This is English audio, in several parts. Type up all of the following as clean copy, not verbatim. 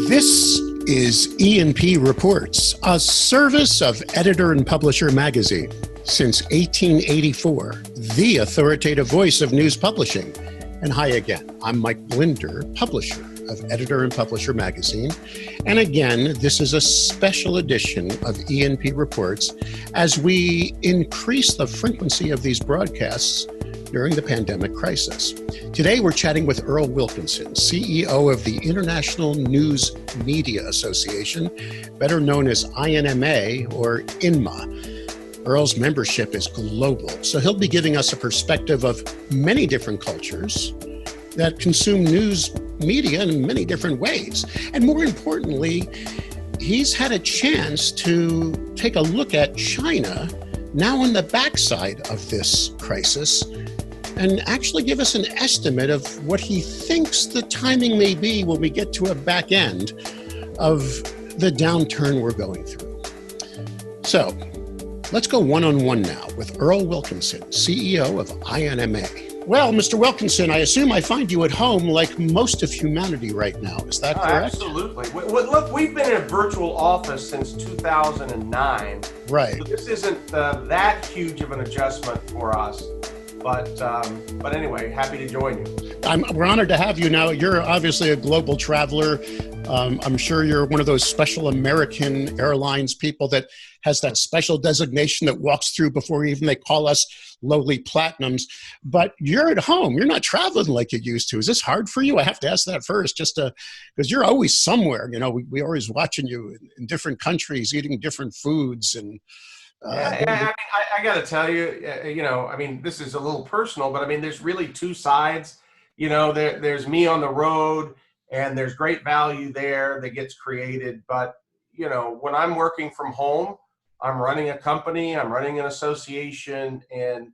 This is E&P Reports, a service of Editor and Publisher magazine. Since 1884, the authoritative voice of news publishing. And hi again, I'm Mike Blinder, publisher of Editor and Publisher magazine. And again, this is a special edition of E&P Reports as we increase the frequency of these broadcasts during the pandemic crisis. Today, we're chatting with Earl Wilkinson, CEO of the International News Media Association, better known as INMA or INMA. Earl's membership is global, so he'll be giving us a perspective of many different cultures that consume news media in many different ways. And more importantly, he's had a chance to take a look at China now on the backside of this crisis and actually give us an estimate of what he thinks the timing may be when we get to a back end of the downturn we're going through. So let's go one-on-one now with Earl Wilkinson, CEO of INMA. Well, Mr. Wilkinson, I assume I find you at home like most of humanity right now. Is that correct? Absolutely. Look, we've been in a virtual office since 2009. Right. So this isn't that huge of an adjustment for us. But anyway, happy to join you. We're honored to have you now. You're obviously a global traveler. I'm sure you're one of those special American Airlines people that has that special designation that walks through before even they call us lowly platinums. But you're at home. You're not traveling like you used to. Is this hard for you? I have to ask that first, just because you're always somewhere. You know, we're always watching you in different countries, eating different foods and. I got to tell you, this is a little personal, but there's really two sides. There's me on the road, and there's great value there that gets created. But, when I'm working from home, I'm running a company, I'm running an association, and,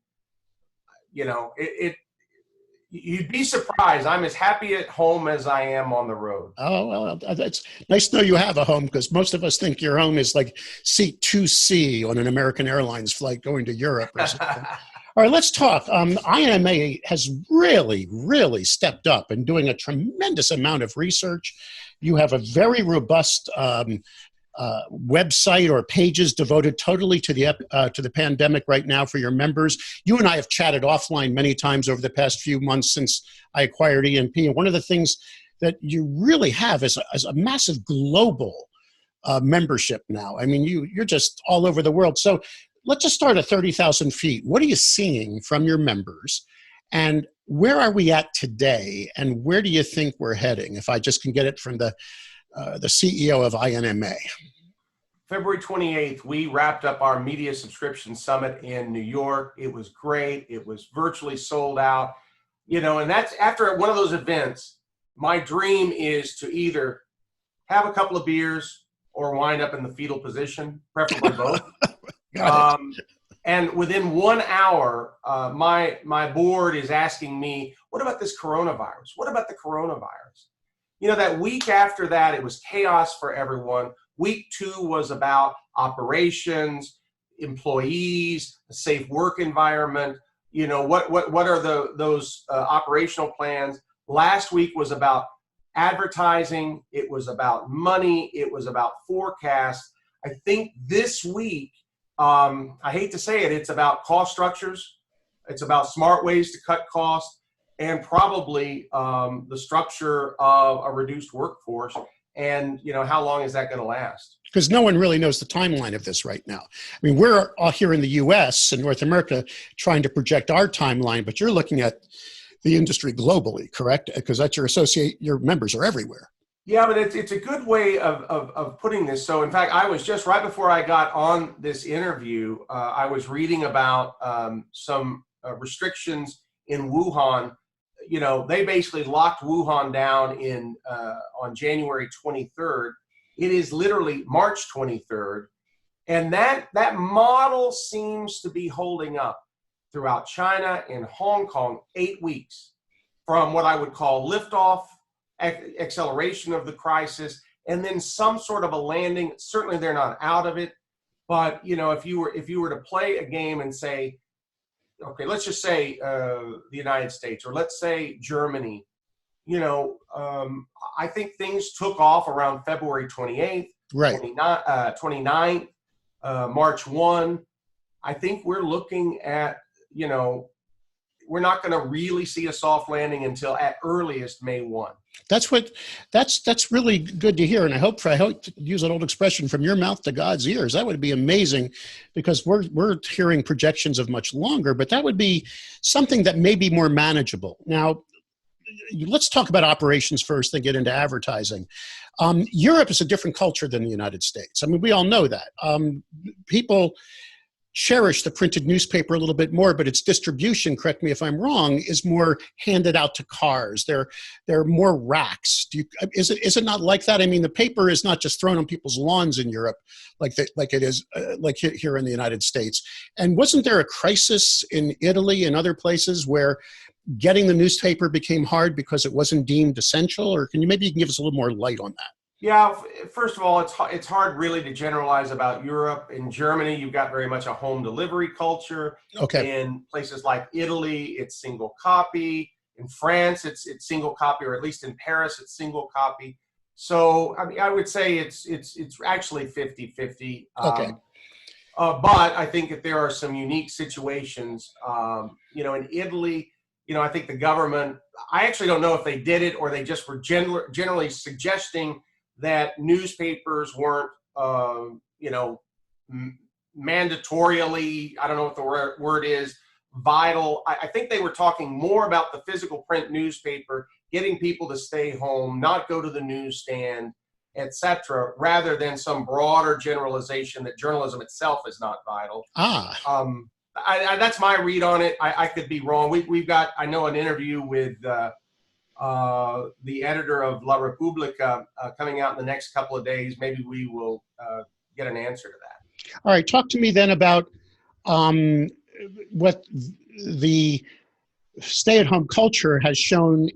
you'd be surprised. I'm as happy at home as I am on the road. Oh, well, it's nice to know you have a home, because most of us think your home is like seat 2C on an American Airlines flight going to Europe or something. All right, let's talk. INMA has really stepped up and doing a tremendous amount of research. You have a very robust website or pages devoted totally to the pandemic right now for your members. You and I have chatted offline many times over the past few months since I acquired E&P. And one of the things that you really have is a massive global membership now. You're just all over the world. So let's just start at 30,000 feet. What are you seeing from your members? And where are we at today? And where do you think we're heading? If I just can get it from the CEO of INMA. February 28th, we wrapped up our media subscription summit in New York. It was great. It was virtually sold out. And that's after one of those events, my dream is to either have a couple of beers or wind up in the fetal position, preferably both. And within 1 hour, my board is asking me, what about this coronavirus? What about the coronavirus? That week after that, it was chaos for everyone. Week 2 was about operations, employees, a safe work environment. What are those operational plans? Last week was about advertising. It was about money. It was about forecasts. I think this week, I hate to say it, it's about cost structures. It's about smart ways to cut costs. And probably the structure of a reduced workforce, and how long is that going to last? Because no one really knows the timeline of this right now. We're all here in the U.S. and North America trying to project our timeline, but you're looking at the industry globally, correct? Because that's your members are everywhere. Yeah, but it's a good way of putting this. So, in fact, I was just right before I got on this interview, I was reading about some restrictions in Wuhan. They basically locked Wuhan down on January 23rd. It is literally March 23rd. And that model seems to be holding up throughout China and Hong Kong, 8 weeks from what I would call liftoff, acceleration of the crisis, and then some sort of a landing. Certainly they're not out of it. But, if you were to play a game and say, okay, let's just say the United States, or let's say Germany I think things took off around February 28th, Right. 29th, March 1. I think we're looking at, we're not going to really see a soft landing until at earliest May 1. That's really good to hear, and I hope to use an old expression, from your mouth to God's ears. That would be amazing, because we're hearing projections of much longer, but that would be something that may be more manageable. Now, let's talk about operations first, then get into advertising. Europe is a different culture than the United States. I mean, we all know that. People cherish the printed newspaper a little bit more, but its distribution, correct me if I'm wrong, is more handed out to cars. There are more racks. Is it not like that? I mean, the paper is not just thrown on people's lawns in Europe like it is like here in the United States. And wasn't there a crisis in Italy and other places where getting the newspaper became hard because it wasn't deemed essential? Or you can give us a little more light on that? Yeah, first of all, it's hard really to generalize about Europe. In Germany, you've got very much a home delivery culture. Okay. In places like Italy, it's single copy. In France, it's single copy, or at least in Paris, it's single copy. So, I mean, I would say it's actually 50-50. Okay. But I think that there are some unique situations. In Italy, I think the government, I actually don't know if they did it or they just were generally suggesting that newspapers weren't, mandatorily, I don't know what the word is, vital. I think they were talking more about the physical print newspaper, getting people to stay home, not go to the newsstand, etc., rather than some broader generalization that journalism itself is not vital. That's my read on it. I could be wrong. We've got, I know, an interview with the editor of La Repubblica coming out in the next couple of days. Maybe we will get an answer to that. All right. Talk to me then about what the stay-at-home culture has shown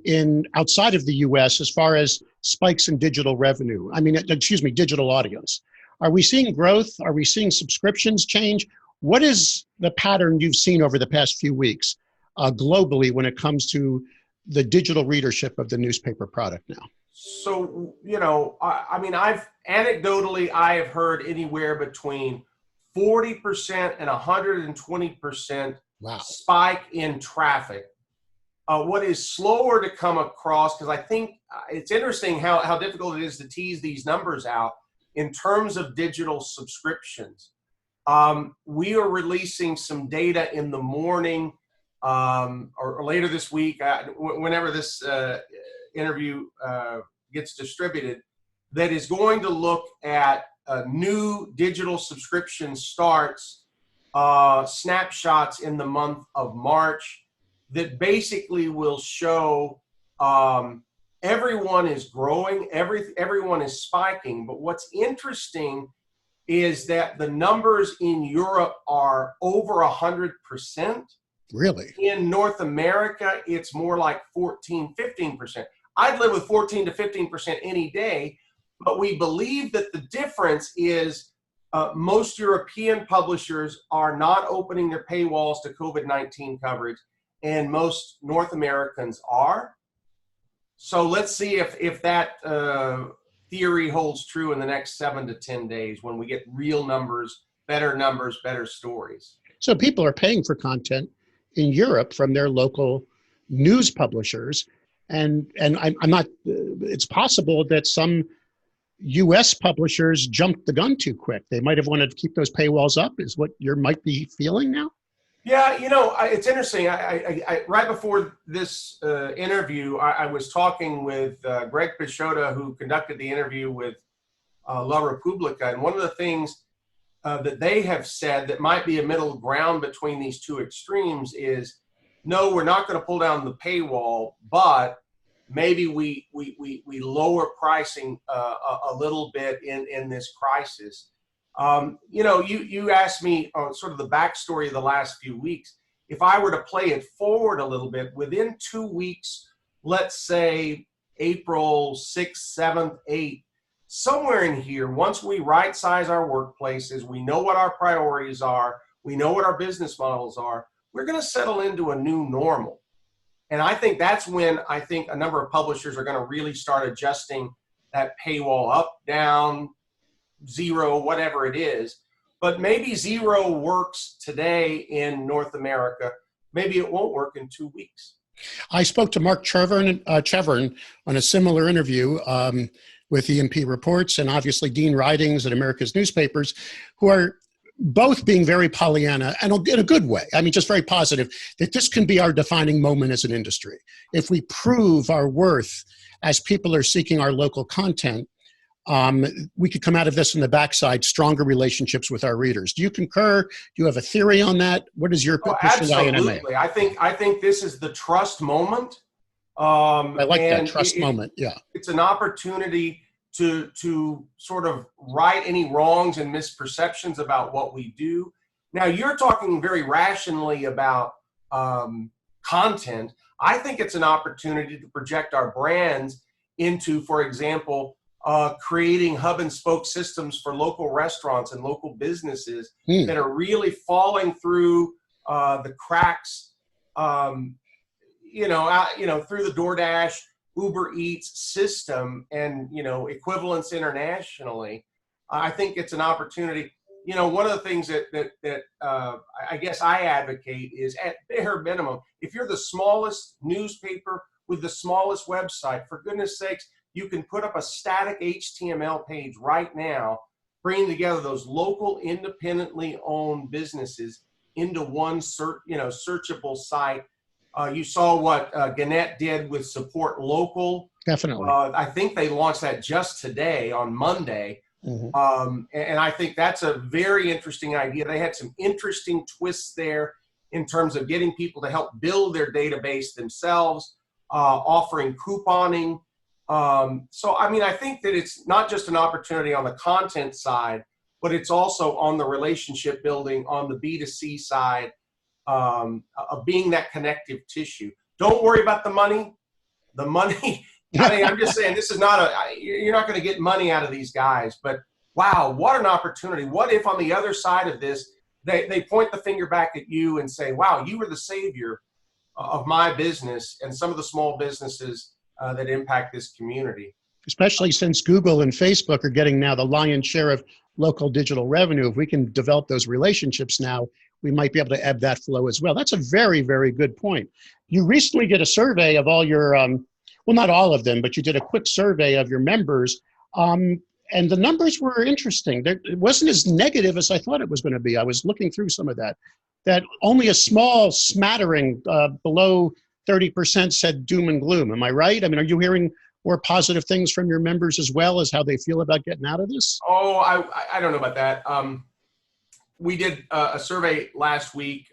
outside of the U.S. as far as spikes in digital revenue. I mean, digital audience. Are we seeing growth? Are we seeing subscriptions change? What is the pattern you've seen over the past few weeks globally when it comes to the digital readership of the newspaper product now? So, I mean, I've heard anywhere between 40% and 120% Wow. spike in traffic. What is slower to come across, because I think it's interesting how difficult it is to tease these numbers out in terms of digital subscriptions. We are releasing some data in the morning or later this week, whenever this interview gets distributed, that is going to look at new digital subscription starts, snapshots in the month of March, that basically will show everyone is growing, everyone is spiking. But what's interesting is that the numbers in Europe are over 100%. Really? In North America, it's more like 14-15%. I'd live with 14 to 15% any day, but we believe that the difference is most European publishers are not opening their paywalls to COVID-19 coverage, and most North Americans are. So let's see if that theory holds true in the next 7 to 10 days when we get real numbers, better stories. So people are paying for content in Europe from their local news publishers. And I'm not, it's possible that some U.S. publishers jumped the gun too quick. They might have wanted to keep those paywalls up, is what you might be feeling now? Yeah, it's interesting. I right before this interview, I was talking with Greg Pichota, who conducted the interview with La Repubblica. And one of the things that they have said that might be a middle ground between these two extremes is, no, we're not going to pull down the paywall, but maybe we lower pricing a little bit in this crisis. You asked me sort of the backstory of the last few weeks. If I were to play it forward a little bit, within 2 weeks, let's say April 6th, 7th, 8th, somewhere in here, once we right size our workplaces, we know what our priorities are, we know what our business models are, we're going to settle into a new normal. And I think that's when I think a number of publishers are going to really start adjusting that paywall up, down, zero, whatever it is. But maybe zero works today in North America. Maybe it won't work in 2 weeks. I spoke to Mark Chevern on a similar interview with EMP Reports, and obviously Dean Ridings at America's Newspapers, who are both being very Pollyanna and in a good way. I mean, just very positive that this can be our defining moment as an industry. If we prove our worth as people are seeking our local content, we could come out of this on the backside, stronger relationships with our readers. Do you concur? Do you have a theory on that? What is your position on INMA? Absolutely. I think this is the trust moment. I like that trust moment. Yeah, it's an opportunity to sort of right any wrongs and misperceptions about what we do. Now, you're talking very rationally about content. I think it's an opportunity to project our brands into, for example, creating hub and spoke systems for local restaurants and local businesses that are really falling through the cracks, through the DoorDash, Uber Eats system and, equivalents internationally. I think it's an opportunity. One of the things that I guess I advocate is, at bare minimum, if you're the smallest newspaper with the smallest website, for goodness sakes, you can put up a static HTML page right now, bringing together those local, independently owned businesses into one searchable site. You saw what Gannett did with Support Local. Definitely. I think they launched that just today on Monday. Mm-hmm. And I think that's a very interesting idea. They had some interesting twists there in terms of getting people to help build their database themselves, offering couponing. I think that it's not just an opportunity on the content side, but it's also on the relationship building on the B2C side, of being that connective tissue. Don't worry about the money. The money, I'm just saying, this is you're not going to get money out of these guys, but wow, what an opportunity. What if on the other side of this, they point the finger back at you and say, wow, you were the savior of my business and some of the small businesses that impact this community. Especially since Google and Facebook are getting now the lion's share of local digital revenue. If we can develop those relationships now, we might be able to ebb that flow as well. That's a very, very good point. You recently did a survey of all your, well, not all of them, but you did a quick survey of your members. And the numbers were interesting. It wasn't as negative as I thought it was going to be. I was looking through some of that only a small smattering below 30% said doom and gloom. Am I right? I mean, are you hearing more positive things from your members as well as how they feel about getting out of this? Oh, I don't know about that. We did a survey last week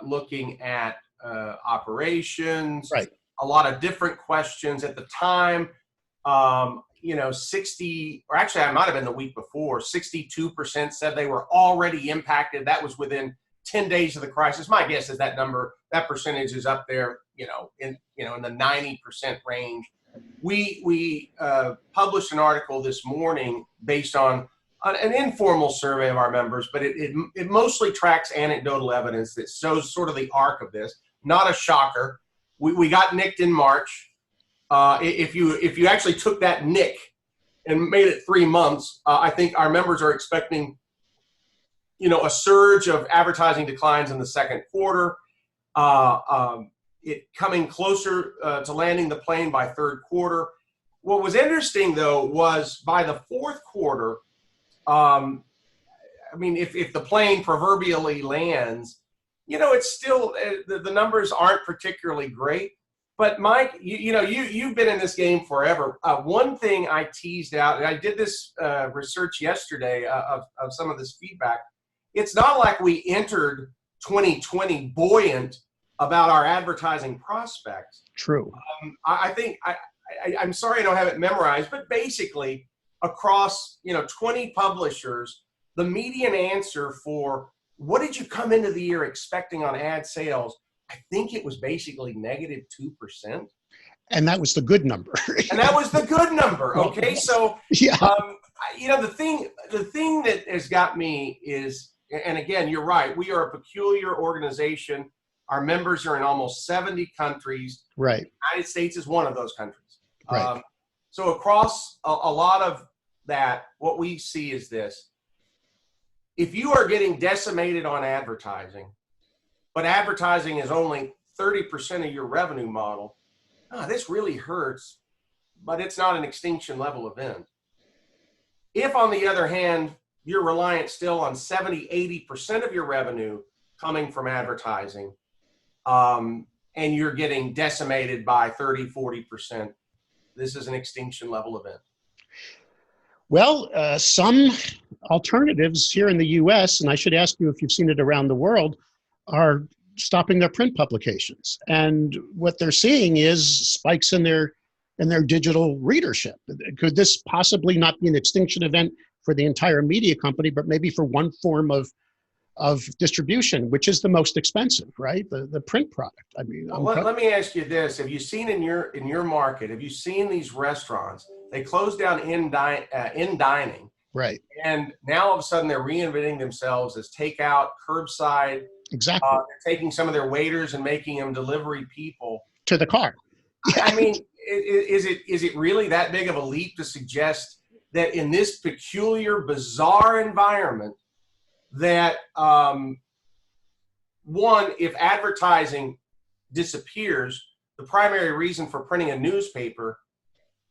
looking at operations, right. A lot of different questions at the time. 60, or actually I might have been the week before, 62% said they were already impacted. That was within 10 days of the crisis. My guess is that percentage is up there, in the 90% range. We published an article this morning based on an informal survey of our members, but it mostly tracks anecdotal evidence that shows sort of the arc of this. Not a shocker. We got nicked in March. If you actually took that nick and made it 3 months, I think our members are expecting, a surge of advertising declines in the second quarter. It coming closer to landing the plane by third quarter. What was interesting, though, was by the fourth quarter, if the plane proverbially lands, it's still, the numbers aren't particularly great. But Mike, you've been in this game forever. One thing I teased out, and I did this research yesterday of some of this feedback. It's not like we entered 2020 buoyant about our advertising prospects. True. I think I'm sorry I don't have it memorized, but basically across 20 publishers, the median answer for what did you come into the year expecting on ad sales? I think it was basically -2%. And that was the good number. And that was the good number. Okay. So, yeah. The thing that has got me is, and again, you're right, we are a peculiar organization. Our members are in almost 70 countries. Right. The United States is one of those countries. Right. So across a lot of that, what we see is this. If you are getting decimated on advertising, but advertising is only 30% of your revenue model, this really hurts, but it's not an extinction level event. If, on the other hand, you're reliant still on 70, 80% of your revenue coming from advertising, and you're getting decimated by 30, 40%, this is an extinction level event. Well, some alternatives here in the U.S., and I should ask you if you've seen it around the world, are stopping their print publications. And what they're seeing is spikes in their digital readership. Could this possibly not be an extinction event for the entire media company, but maybe for one form of distribution, which is the most expensive, right? The print product. I mean, well, let me ask you this: have you seen in your market? Have you seen these restaurants? They closed down in dining, right? And now all of a sudden they're reinventing themselves as takeout, curbside. Exactly. They're taking some of their waiters and making them delivery people to the car. Yeah. I mean, is it really that big of a leap to suggest that in this peculiar, bizarre environment, that one, if advertising disappears, the primary reason for printing a newspaper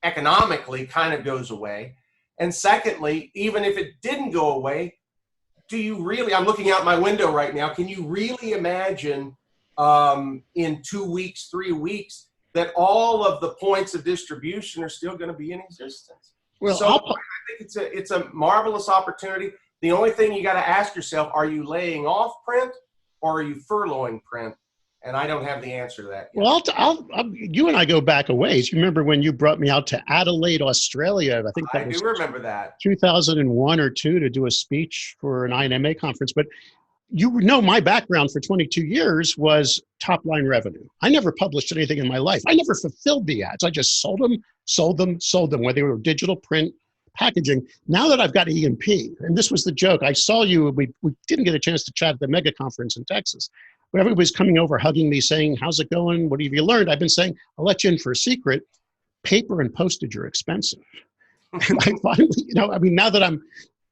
economically kind of goes away, and secondly, even if it didn't go away, do you really? I'm looking out my window right now. Can you really imagine in 2 weeks, 3 weeks, that all of the points of distribution are still going to be in existence? Well, so I think it's a marvelous opportunity. The only thing you got to ask yourself, are you laying off print or are you furloughing print? And I don't have the answer to that yet. Well, you and I go back a ways. You remember when you brought me out to Adelaide, Australia? I think that was do remember that. 2001 or 2 to do a speech for an INMA conference. But you know, my background for 22 years was top line revenue. I never published anything in my life. I never fulfilled the ads. I just sold them, whether they were digital, print, packaging. Now that I've got E&P, and this was the joke, I saw you, we didn't get a chance to chat at the mega conference in Texas, but everybody's coming over, hugging me, saying, how's it going? What have you learned? I've been saying, I'll let you in for a secret. Paper and postage are expensive. And I finally, now that I'm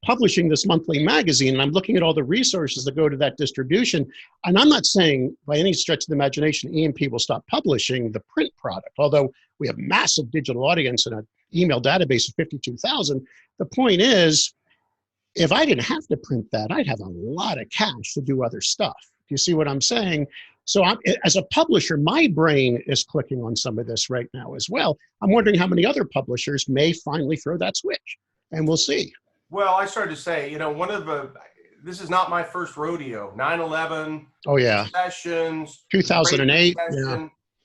publishing this monthly magazine and I'm looking at all the resources that go to that distribution, and I'm not saying by any stretch of the imagination E&P will stop publishing the print product, although we have massive digital audience and an email database of 52,000. The point is, if I didn't have to print that, I'd have a lot of cash to do other stuff. Do you see what I'm saying? So as a publisher, my brain is clicking on some of this right now as well. I'm wondering how many other publishers may finally throw that switch, and we'll see. Well, I started to say, this is not my first rodeo. 9/11. Oh yeah. Recessions. 2008.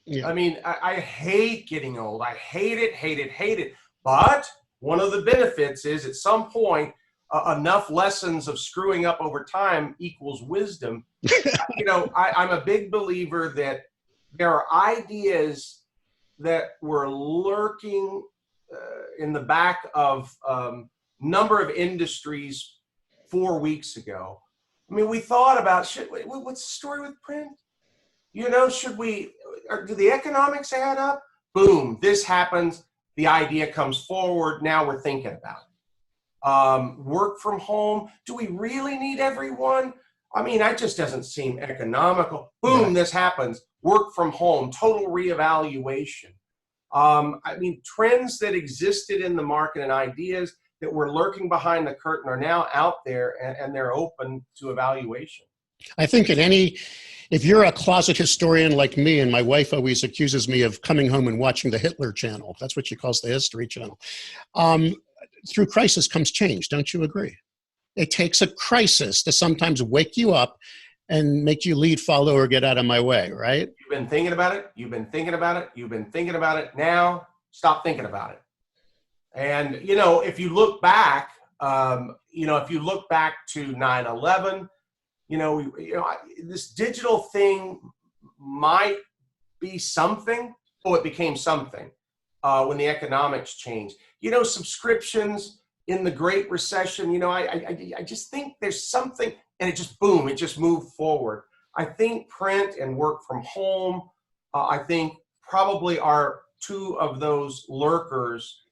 Yeah. I mean, I hate getting old. I hate it. But one of the benefits is at some point, enough lessons of screwing up over time equals wisdom. I'm a big believer that there are ideas that were lurking in the back of number of industries 4 weeks ago. I mean, we thought about, what's the story with print? Do the economics add up? Boom, this happens. The idea comes forward. Now we're thinking about it. Work from home. Do we really need everyone? I mean, that just doesn't seem economical. Boom, this happens. Work from home, total reevaluation. I mean, trends that existed in the market and ideas that were lurking behind the curtain are now out there and they're open to evaluation. I think if you're a closet historian like me, and my wife always accuses me of coming home and watching the Hitler Channel, that's what she calls the History Channel. Through crisis comes change, don't you agree? It takes a crisis to sometimes wake you up and make you lead, follow, or get out of my way, right? You've been thinking about it. You've been thinking about it. You've been thinking about it. Now, stop thinking about it. And, if you look back, if you look back to 9/11, this digital thing might be something. Oh, it became something when the economics changed. Subscriptions in the Great Recession, I just think there's something, and it just moved forward. I think print and work from home, I think probably are two of those lurkers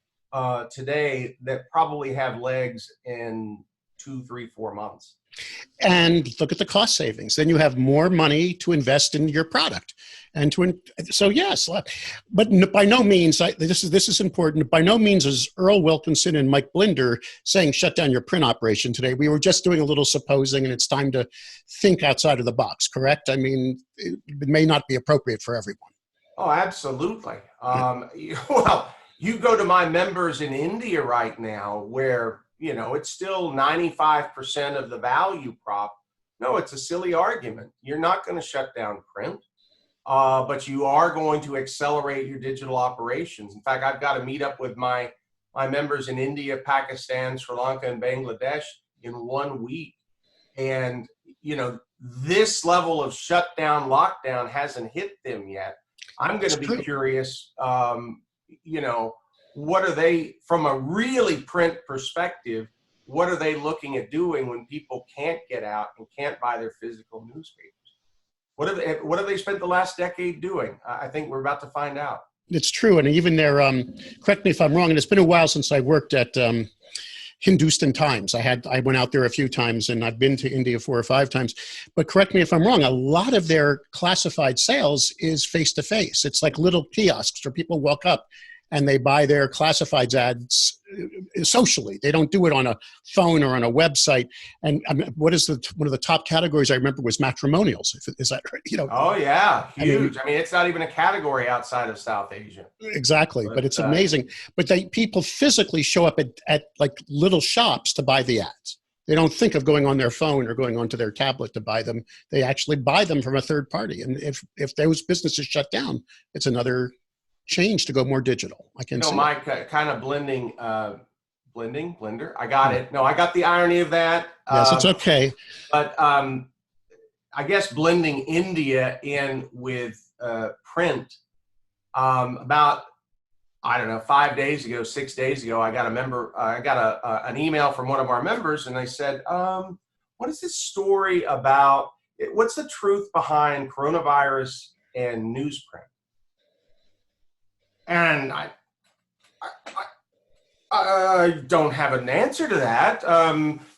today that probably have legs in 2, 3, 4 months. And look at the cost savings. Then you have more money to invest in your product. And so yes, but by no means, this is important. By no means is Earl Wilkinson and Mike Blinder saying shut down your print operation today. We were just doing a little supposing, and it's time to think outside of the box. Correct? I mean, it may not be appropriate for everyone. Oh, absolutely. Well, you go to my members in India right now, where it's still 95% of the value prop. No, it's a silly argument. You're not going to shut down print, but you are going to accelerate your digital operations. In fact, I've got to meet up with my members in India, Pakistan, Sri Lanka, and Bangladesh in 1 week. And, this level of shutdown, lockdown hasn't hit them yet. I'm going to be curious, what are they, from a really print perspective, what are they looking at doing when people can't get out and can't buy their physical newspapers? What have they spent the last decade doing? I think we're about to find out. It's true. And even there, correct me if I'm wrong, and it's been a while since I worked at Hindustan Times. I went out there a few times, and I've been to India 4 or 5 times. But correct me if I'm wrong, a lot of their classified sales is face-to-face. It's like little kiosks where people walk up and they buy their classifieds ads socially. They don't do it on a phone or on a website. And one of the top categories I remember was matrimonials. Is that right? Oh yeah, huge. I mean, it's not even a category outside of South Asia. Exactly, but it's amazing. But people physically show up at like little shops to buy the ads. They don't think of going on their phone or going onto their tablet to buy them. They actually buy them from a third party. And if those businesses shut down, it's another change to go more digigal. I can see. Mike, kind of blender. I got it. No, I got the irony of that. Yes, it's okay. But I guess blending India in with print. About 5 days ago, 6 days ago, I got an email from one of our members, and they said, "What is this story about? What's the truth behind coronavirus and newsprint?" And I don't have an answer to that.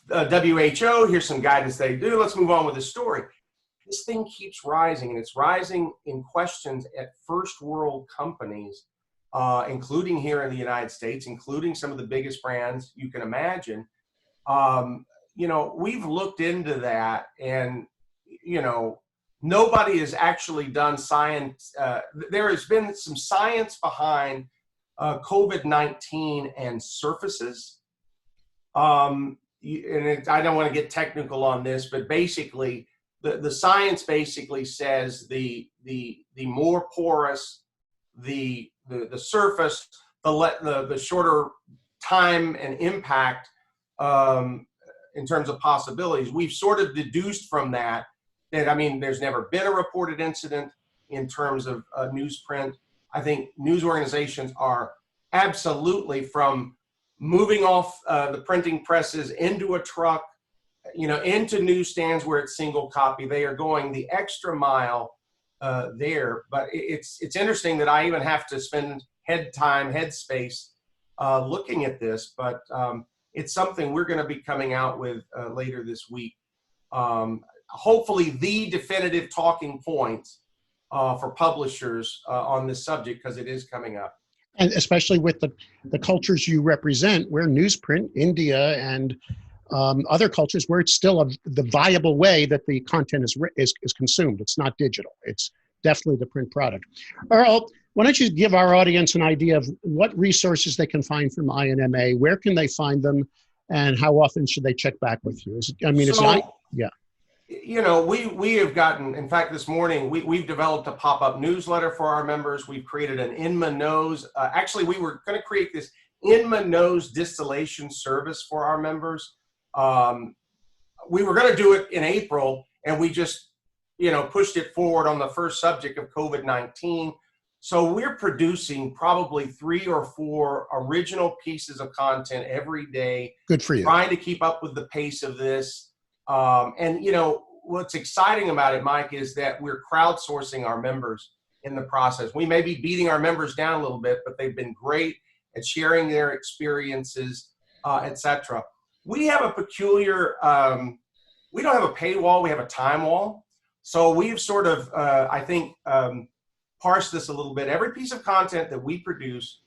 WHO, here's some guidance they do. Let's move on with the story. This thing keeps rising, and it's rising in questions at first world companies, including here in the United States, including some of the biggest brands you can imagine. We've looked into that, and, nobody has actually done science. There has been some science behind COVID-19 and surfaces. I don't want to get technical on this, but basically, the science basically says the more porous the surface, the shorter time and impact in terms of possibilities. We've sort of deduced from that, there's never been a reported incident in terms of newsprint. I think news organizations are absolutely, from moving off the printing presses into a truck, into newsstands where it's single copy. They are going the extra mile there. But it's interesting that I even have to spend headspace looking at this. But it's something we're going to be coming out with later this week. Hopefully the definitive talking points for publishers on this subject, because it is coming up. And especially with the cultures you represent, where newsprint, India, and other cultures where it's still the viable way that the content is consumed. It's not digital. It's definitely the print product. Earl, why don't you give our audience an idea of what resources they can find from INMA? Where can they find them? And how often should they check back with you? Yeah. We have gotten, in fact, this morning, we've developed a pop-up newsletter for our members. We've created an INMA Knows. Actually, we were going to create this INMA Knows distillation service for our members. We were going to do it in April, and we just, pushed it forward on the first subject of COVID-19. So we're producing probably 3 or 4 original pieces of content every day. Good for you. Trying to keep up with the pace of this. And, what's exciting about it, Mike, is that we're crowdsourcing our members in the process. We may be beating our members down a little bit, but they've been great at sharing their experiences, etc. We have a peculiar, we don't have a paywall, we have a time wall. So we've sort of, I think, parsed this a little bit. Every piece of content that we produce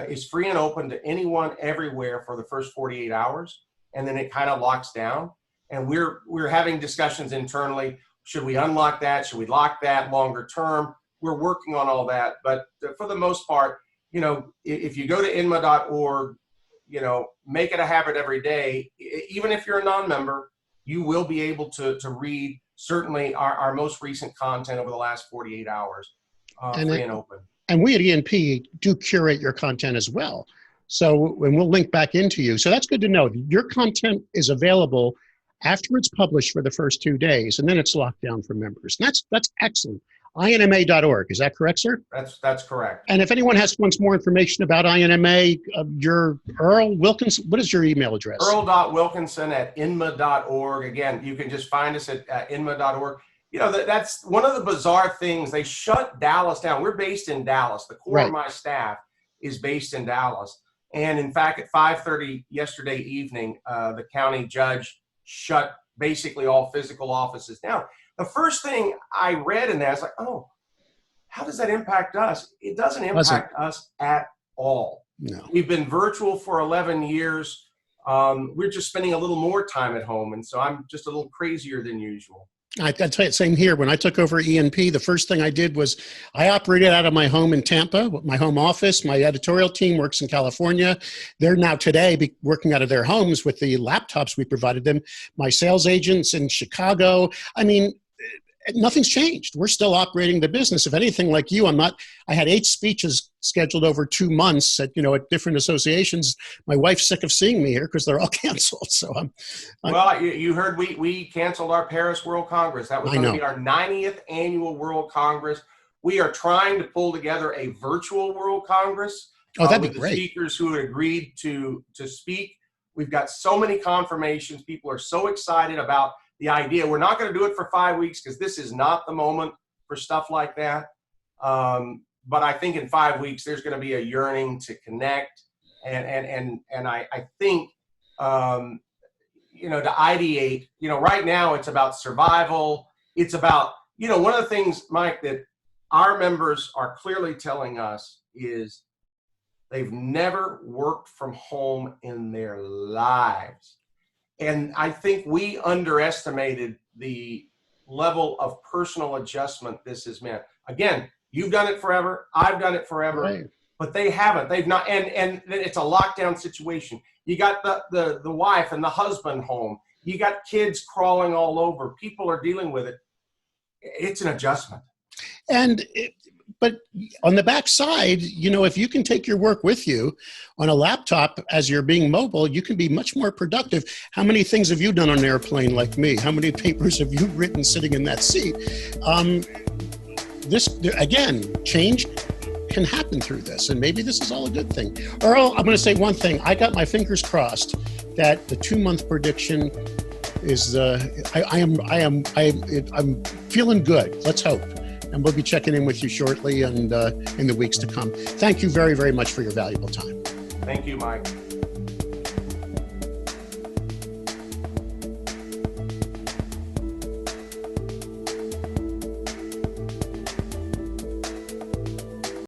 is free and open to anyone, everywhere for the first 48 hours. And then it kind of locks down. And we're having discussions internally. Should we unlock that? Should we lock that longer term? We're working on all that. But for the most part, you know, if you go to INMA.org, you know, make it a habit every day. Even if you're a non-member, you will be able to read certainly our most recent content over the last 48 hours, free and open. And we at ENP do curate your content as well. So, and we'll link back into you. So that's good to know. Your content is available after it's published for the first 2 days, and then it's locked down for members. And that's excellent. INMA.org, is that correct, sir? That's correct. And if anyone wants more information about INMA, you're Earl Wilkinson. What is your email address? Earl.Wilkinson@INMA.org. Again, you can just find us at INMA.org. You know, that's one of the bizarre things. They shut Dallas down. We're based in Dallas. The core of my staff is based in Dallas. And in fact, at 5:30 yesterday evening, the county judge shut basically all physical offices down. The first thing I read in that, I was like, oh, how does that impact us? It doesn't impact us at all. No. We've been virtual for 11 years. We're just spending a little more time at home. And so I'm just a little crazier than usual. I tell you, same here. When I took over ENP, the first thing I did was I operated out of my home in Tampa, my home office. My editorial team works in California. They're now today working out of their homes with the laptops we provided them. My sales agents in Chicago. I mean, nothing's changed. We're still operating the business. If anything, like you, I had 8 speeches scheduled over 2 months at different associations. My wife's sick of seeing me here because they're all canceled. So well, you heard we canceled our Paris World Congress. That was going to be our 90th annual World Congress. We are trying to pull together a virtual World Congress. Oh, that'd be with great. The speakers who had agreed to speak. We've got so many confirmations. People are so excited about the idea. We're not going to do it for 5 weeks because this is not the moment for stuff like that. But I think in 5 weeks, there's going to be a yearning to connect. And I think, to ideate, right now it's about survival. It's about, one of the things, Mike, that our members are clearly telling us is they've never worked from home in their lives. And I think we underestimated the level of personal adjustment this has meant. Again, you've done it forever. I've done it forever. Right. But they haven't. They've not. And it's a lockdown situation. You got the wife and the husband home. You got kids crawling all over. People are dealing with it. It's an adjustment. But on the backside, if you can take your work with you on a laptop as you're being mobile, you can be much more productive. How many things have you done on an airplane like me? How many papers have you written sitting in that seat? Change can happen through this, and maybe this is all a good thing. Earl, I'm going to say one thing. I got my fingers crossed that the 2-month prediction is I'm feeling good. Let's hope. And we'll be checking in with you shortly and in the weeks to come. Thank you very, very much for your valuable time. Thank you, Mike.